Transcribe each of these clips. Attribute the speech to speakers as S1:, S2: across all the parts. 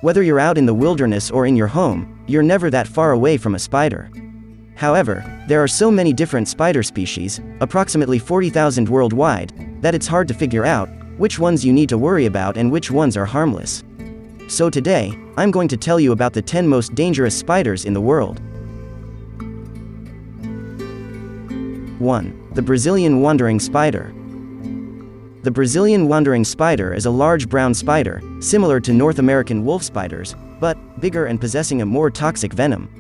S1: Whether you're out in the wilderness or in your home, you're never that far away from a spider. However, there are so many different spider species, approximately 40,000 worldwide, that it's hard to figure out which ones you need to worry about and which ones are harmless. So today, I'm going to tell you about the 10 most dangerous spiders in the world. 1. The Brazilian wandering spider. The Brazilian wandering spider is a large brown spider, similar to North American wolf spiders, but bigger and possessing a more toxic venom.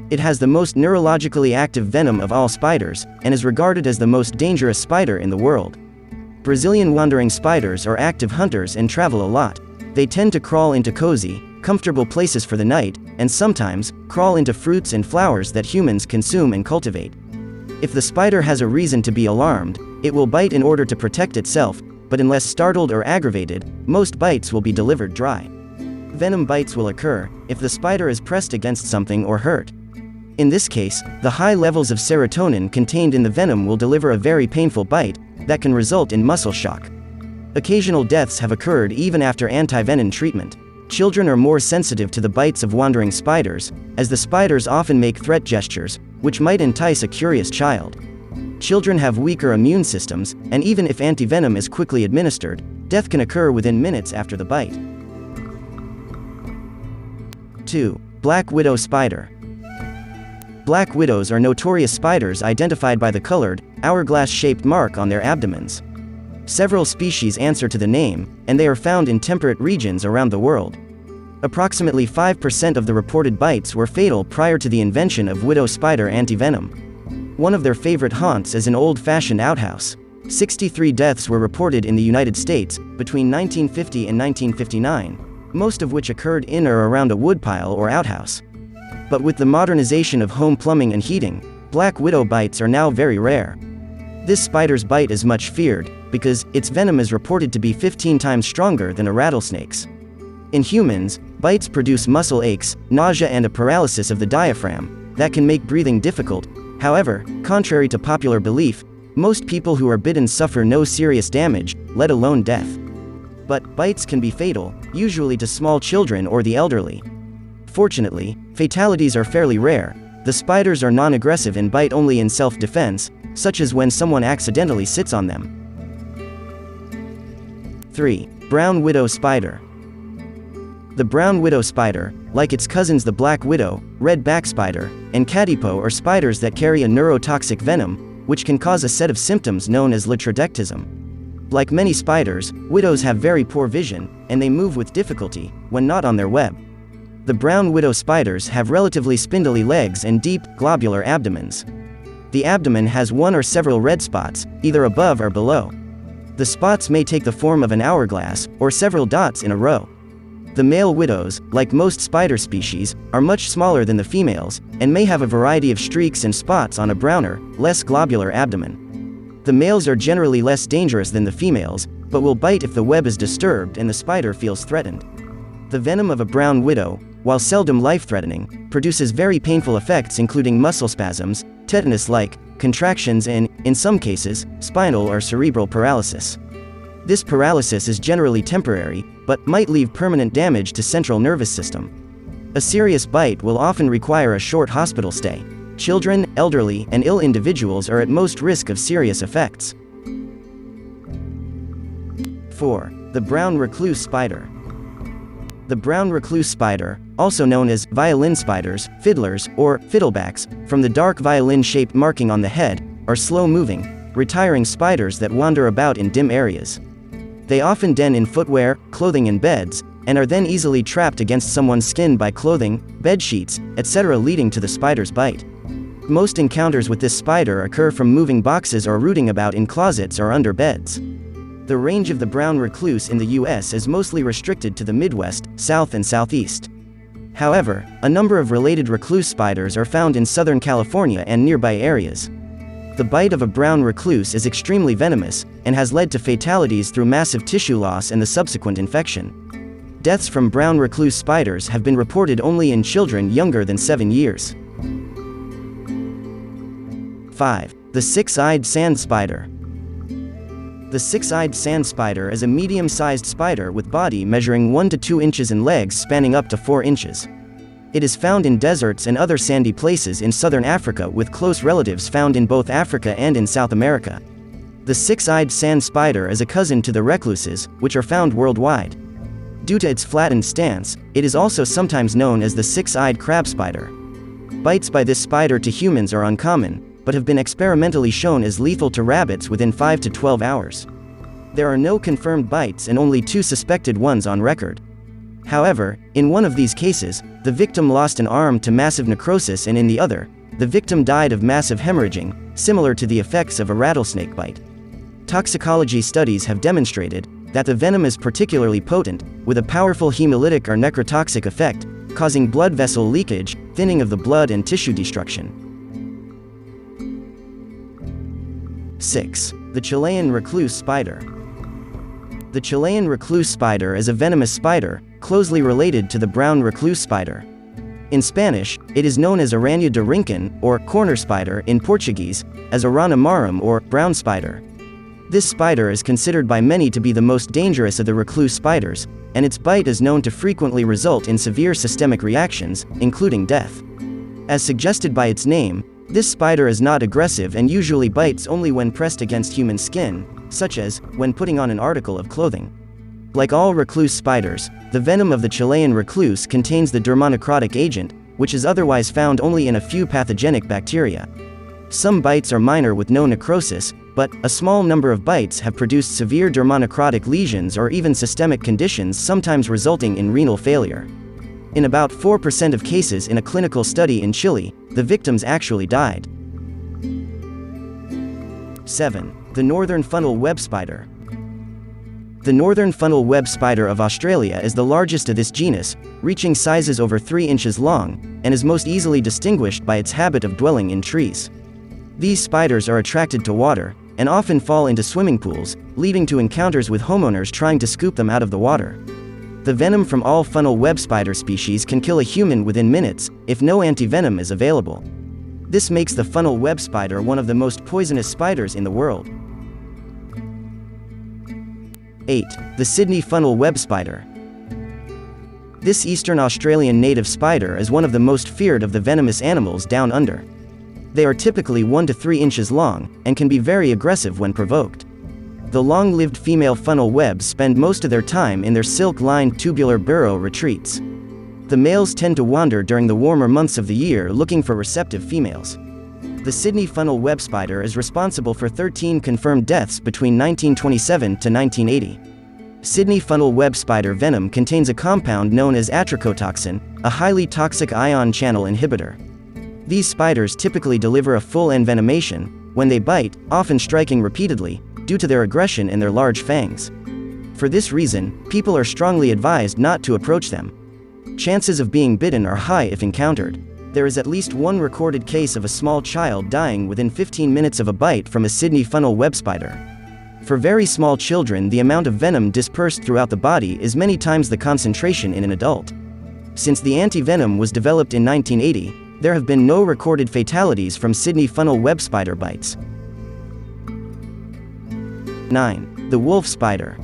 S1: It has the most neurologically active venom of all spiders, and is regarded as the most dangerous spider in the world. Brazilian wandering spiders are active hunters and travel a lot. They tend to crawl into cozy, comfortable places for the night, and sometimes crawl into fruits and flowers that humans consume and cultivate. If the spider has a reason to be alarmed, it will bite in order to protect itself, but unless startled or aggravated, most bites will be delivered dry. Venom bites will occur if the spider is pressed against something or hurt. In this case, the high levels of serotonin contained in the venom will deliver a very painful bite that can result in muscle shock. Occasional deaths have occurred even after anti-venom treatment. Children are more sensitive to the bites of wandering spiders, as the spiders often make threat gestures, which might entice a curious child. Children have weaker immune systems, and even if antivenom is quickly administered, death can occur within minutes after the bite. 2. Black widow spider. Black widows are notorious spiders identified by the colored, hourglass-shaped mark on their abdomens. Several species answer to the name, and they are found in temperate regions around the world. Approximately 5% of the reported bites were fatal prior to the invention of widow spider antivenom. One of their favorite haunts is an old-fashioned outhouse. 63 deaths were reported in the United States between 1950 and 1959, most of which occurred in or around a woodpile or outhouse. But with the modernization of home plumbing and heating, black widow bites are now very rare. This spider's bite is much feared, because its venom is reported to be 15 times stronger than a rattlesnake's. In humans, bites produce muscle aches, nausea and a paralysis of the diaphragm that can make breathing difficult. However, contrary to popular belief, most people who are bitten suffer no serious damage, let alone death. But bites can be fatal, usually to small children or the elderly. Fortunately, fatalities are fairly rare. The spiders are non-aggressive and bite only in self-defense, such as when someone accidentally sits on them. 3. Brown widow spider. The brown widow spider, like its cousins the black widow, red back spider, and katipo, are spiders that carry a neurotoxic venom, which can cause a set of symptoms known as latrodectism. Like many spiders, widows have very poor vision, and they move with difficulty when not on their web. The brown widow spiders have relatively spindly legs and deep, globular abdomens. The abdomen has one or several red spots, either above or below. The spots may take the form of an hourglass, or several dots in a row. The male widows, like most spider species, are much smaller than the females, and may have a variety of streaks and spots on a browner, less globular abdomen. The males are generally less dangerous than the females, but will bite if the web is disturbed and the spider feels threatened. The venom of a brown widow, while seldom life-threatening, produces very painful effects including muscle spasms, tetanus-like contractions and, in some cases, spinal or cerebral paralysis. This paralysis is generally temporary, but might leave permanent damage to central nervous system. A serious bite will often require a short hospital stay. Children, elderly, and ill individuals are at most risk of serious effects. 4. The brown recluse spider. The brown recluse spider, also known as violin spiders, fiddlers, or fiddlebacks, from the dark violin-shaped marking on the head, are slow-moving, retiring spiders that wander about in dim areas. They often den in footwear, clothing and beds, and are then easily trapped against someone's skin by clothing, bed sheets, etc., leading to the spider's bite. Most encounters with this spider occur from moving boxes or rooting about in closets or under beds. The range of the brown recluse in the U.S. is mostly restricted to the Midwest, South and Southeast. However, a number of related recluse spiders are found in Southern California and nearby areas. The bite of a brown recluse is extremely venomous, and has led to fatalities through massive tissue loss and the subsequent infection. Deaths from brown recluse spiders have been reported only in children younger than 7 years. 5. The six-eyed sand spider. The six-eyed sand spider is a medium-sized spider with body measuring 1 to 2 inches and legs spanning up to 4 inches. It is found in deserts and other sandy places in southern Africa, with close relatives found in both Africa and in South America. The six-eyed sand spider is a cousin to the recluses, which are found worldwide. Due to its flattened stance, it is also sometimes known as the six-eyed crab spider. Bites by this spider to humans are uncommon, but have been experimentally shown as lethal to rabbits within 5 to 12 hours. There are no confirmed bites and only 2 suspected ones on record. However, in one of these cases, the victim lost an arm to massive necrosis, and in the other, the victim died of massive hemorrhaging, similar to the effects of a rattlesnake bite. Toxicology studies have demonstrated that the venom is particularly potent, with a powerful hemolytic or necrotoxic effect, causing blood vessel leakage, thinning of the blood and tissue destruction. 6. The Chilean recluse spider. The Chilean recluse spider is a venomous spider, closely related to the brown recluse spider. In Spanish, it is known as Aranha de Rincón, or corner spider; in Portuguese, as Arana marum, or brown spider. This spider is considered by many to be the most dangerous of the recluse spiders, and its bite is known to frequently result in severe systemic reactions, including death. As suggested by its name, this spider is not aggressive and usually bites only when pressed against human skin, such as when putting on an article of clothing. Like all recluse spiders, the venom of the Chilean recluse contains the dermonecrotic agent, which is otherwise found only in a few pathogenic bacteria. Some bites are minor with no necrosis, but a small number of bites have produced severe dermonecrotic lesions or even systemic conditions, sometimes resulting in renal failure. In about 4% of cases in a clinical study in Chile, the victims actually died. 7. The northern funnel web spider. The northern funnel web spider of Australia is the largest of this genus, reaching sizes over 3 inches long, and is most easily distinguished by its habit of dwelling in trees. These spiders are attracted to water, and often fall into swimming pools, leading to encounters with homeowners trying to scoop them out of the water. The venom from all funnel web spider species can kill a human within minutes, if no antivenom is available. This makes the funnel web spider one of the most poisonous spiders in the world. 8. The Sydney funnel web spider. This eastern Australian native spider is one of the most feared of the venomous animals down under. They are typically 1 to 3 inches long, and can be very aggressive when provoked. The long-lived female funnel webs spend most of their time in their silk-lined tubular burrow retreats. The males tend to wander during the warmer months of the year looking for receptive females. The Sydney funnel web spider is responsible for 13 confirmed deaths between 1927 to 1980. Sydney funnel web spider venom contains a compound known as atracotoxin, a highly toxic ion channel inhibitor. These spiders typically deliver a full envenomation when they bite, often striking repeatedly, due to their aggression and their large fangs. For this reason, people are strongly advised not to approach them. Chances of being bitten are high if encountered. There is at least one recorded case of a small child dying within 15 minutes of a bite from a Sydney funnel web spider. For very small children, the amount of venom dispersed throughout the body is many times the concentration in an adult. Since the anti-venom was developed in 1980, there have been no recorded fatalities from Sydney funnel web spider bites. 9. The wolf spider.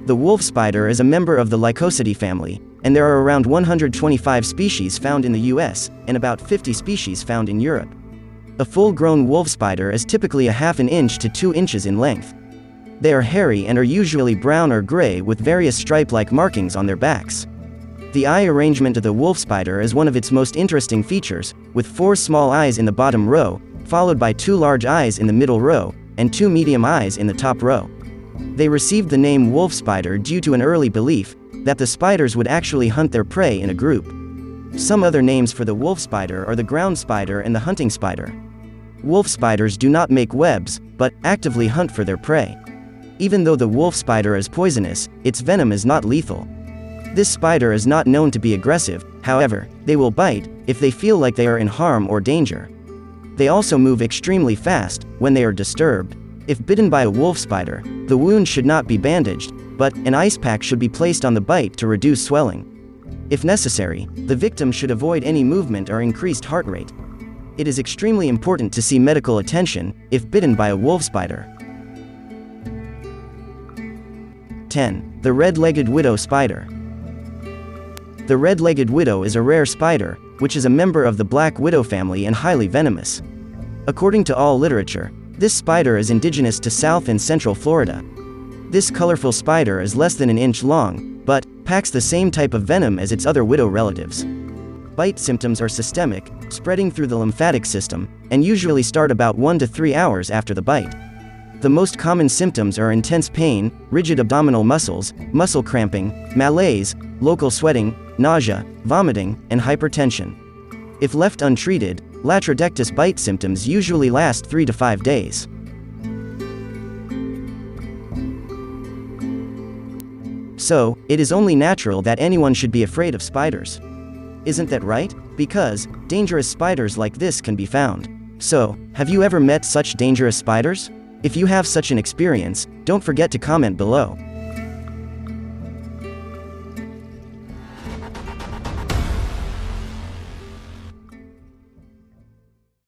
S1: The wolf spider is a member of the Lycosidae family, and there are around 125 species found in the US, and about 50 species found in Europe. A full-grown wolf spider is typically 1/2 inch to 2 inches in length. They are hairy and are usually brown or gray with various stripe-like markings on their backs. The eye arrangement of the wolf spider is one of its most interesting features, with 4 small eyes in the bottom row, followed by 2 large eyes in the middle row, and 2 medium eyes in the top row. They received the name wolf spider due to an early belief that the spiders would actually hunt their prey in a group. Some other names for the wolf spider are the ground spider and the hunting spider. Wolf spiders do not make webs, but actively hunt for their prey. Even though the wolf spider is poisonous, its venom is not lethal. This spider is not known to be aggressive, however, they will bite if they feel like they are in harm or danger. They also move extremely fast when they are disturbed. If bitten by a wolf spider, the wound should not be bandaged, but an ice pack should be placed on the bite to reduce swelling. If necessary, the victim should avoid any movement or increased heart rate. It is extremely important to see medical attention if bitten by a wolf spider. 10. The red-legged widow spider. The red-legged widow is a rare spider, which is a member of the black widow family and highly venomous. According to all literature, this spider is indigenous to South and Central Florida. This colorful spider is less than an inch long, but packs the same type of venom as its other widow relatives. Bite symptoms are systemic, spreading through the lymphatic system, and usually start about 1 to 3 hours after the bite. The most common symptoms are intense pain, rigid abdominal muscles, muscle cramping, malaise, local sweating, nausea, vomiting, and hypertension. If left untreated, latrodectus bite symptoms usually last 3 to 5 days. So, it is only natural that anyone should be afraid of spiders. Isn't that right? Because dangerous spiders like this can be found. So, have you ever met such dangerous spiders? If you have such an experience, don't forget to comment below.